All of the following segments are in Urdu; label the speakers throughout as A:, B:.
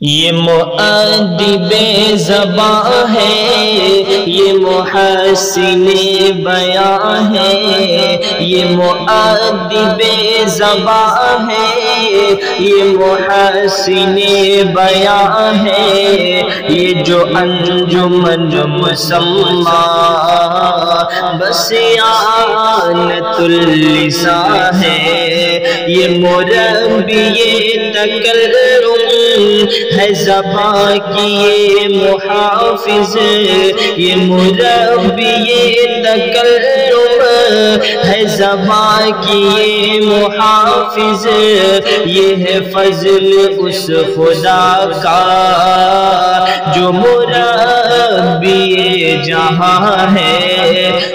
A: یہ مؤدب زباں ہے، یہ محسن بیاں ہے، یہ مؤدب زباں ہے، یہ محسن بیاں ہے، یہ جو انجمن مسمہ بصیانت اللسان ہے، یہ مربی تکلم ہے زبان کی یہ محافظ، یہ مربی تکلم ہے زبان کی یہ محافظ، یہ ہے فضل اس خدا کا جو مربی جہاں ہے،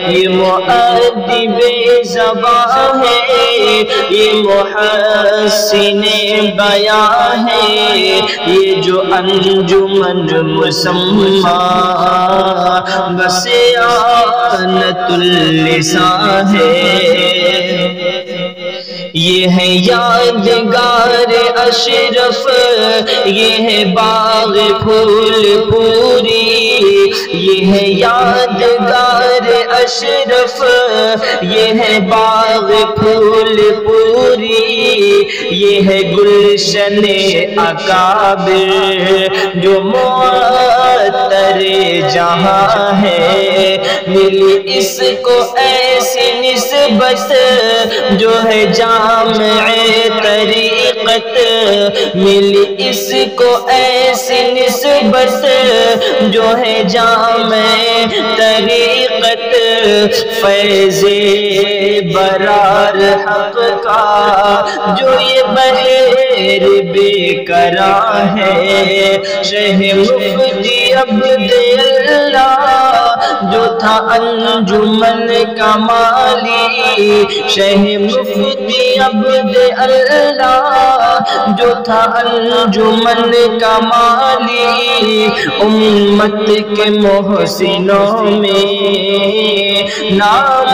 A: یہ مؤدب زبان ہے، یہ محسن بیاں ہے، یہ جو انجمن مسمہ بصیانت اللسان ہے، یہ ہے یادگار اشرف، یہ ہے باغ پھول پوری، یہ ہے یادگار اشرف، یہ ہے باغ پھول پوری، یہ ہے گلشن اکابر جو معطر جہاں ہے، ملی اس کو ایسی نسبت جو ہے جامع طریقت، ملی اس کو ایسی نسبت جو ہے جامع طریقت، فیض برار حق کا جو یہ بحر بے قرار ہے، شہ مفتی عبد اللہ جو تھا انجمن کمالی، شہ مفتی عبد اللہ جو تھا انجمن کمالی، امت کے محسنوں میں نام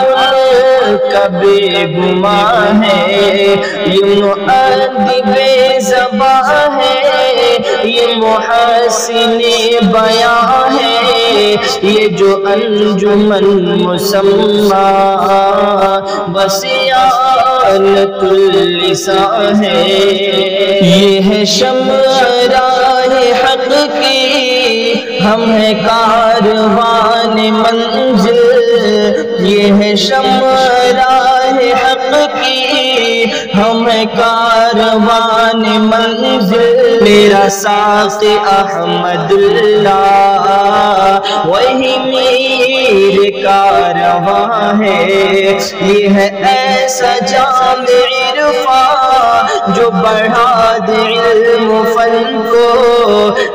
A: کا بے گمان ہے، یہ مؤدب زباں ہے، یہ محسن بیاں ہے، یہ جو انجمن مسمہ بصیانت اللسان ہے، یہ ہے شمع راہ حق کی، ہم ہیں کاروان منزل، یہ ہے شمع راہ حق کی، ہم ہیں کاروان منزل، میرا ساقی احمد اللہ وہی میر کارواں ہے، یہ ہے ایسا جامع عرفان جو بڑھا دے علم و فن کو،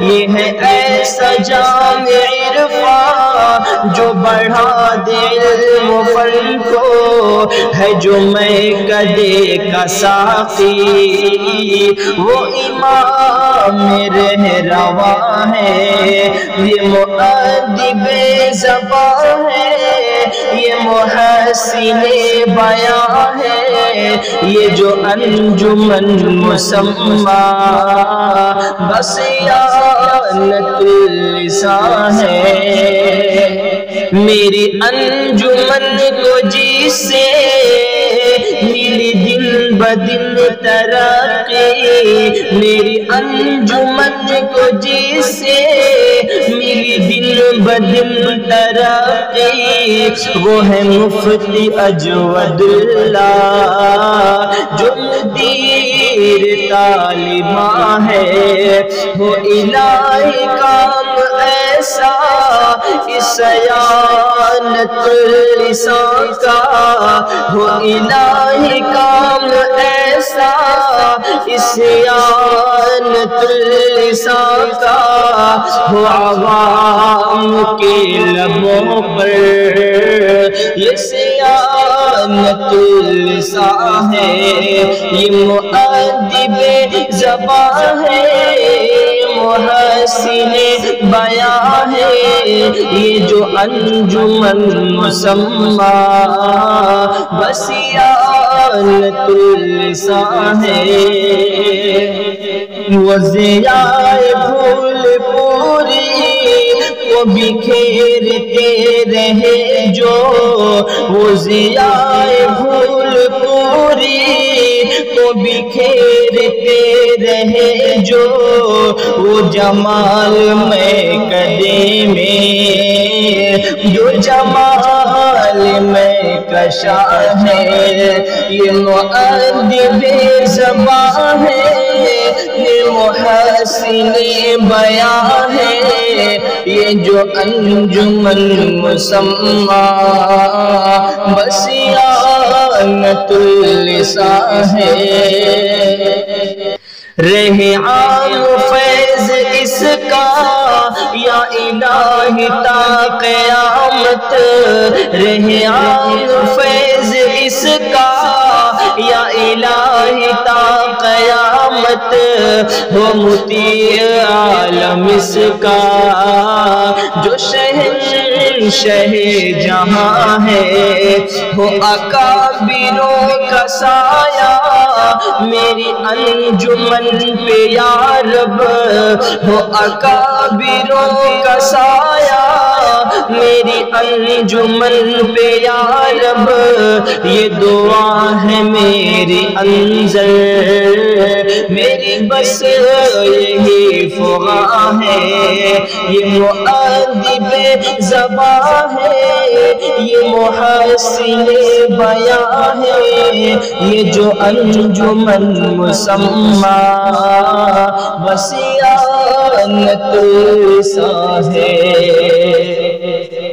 A: یہ ہے ایسا جامع عرفان جو بڑھا دے علم و فن کو، ہے جو میں کدے کا ساقی وہ امام رہنما ہے، یہ مؤدب زبان ہے، یہ محسن بیاں ہے، یہ جو انجمن مسمہ بصیانت اللسان ہے، میری انجمن کو جس سے ملی دن بدن ترقی، میری انجمن کو جس سے ملی دن بدن ترقی، وہ ہے مفتی اجود اللہ جو مدیر طالباں ہے، وہ الہی کام ایسا اس سیانت اللسان کا، وہ الہی کام ایسا اس سیانت اللسان کا، وہ عوام کے لبوں پر یہ سیانت اللسان ہے، یہ مؤدب زبان ہے، محسن بیاں ہے، یہ جو انجمن مسمہ بصیانت اللسان ہے، وہ ضیاء کو بکھیرتے رہے جو وہ ضیائے بھول پوری کو بکھیرتے رہے جو وہ جمال میں کدے میں جو جمال میں کشا ہے یہ مؤدب زبان ہے یہ محسن بیان ہے یہ جو انجمن مسمى بصیانت اللسان ہے رہے عام فیض اس کا یا الہی تا قیامت رہے عام فیض اس کا یا الہی تا قیامت ہو مطیع عالم اس کا جو شہ جہاں ہے ہو اکابروں کا سایہ میری انجمن پہ یا رب ہو اکابروں کا سایہ میری انجمن پہ یا رب یہ دعا ہے میری انظر میری بس یہی فغا ہے یہ مؤدب زبان ہے یہ محسن بیان ہے یہ جو انجمن مسمى بصیانت اللسان ہے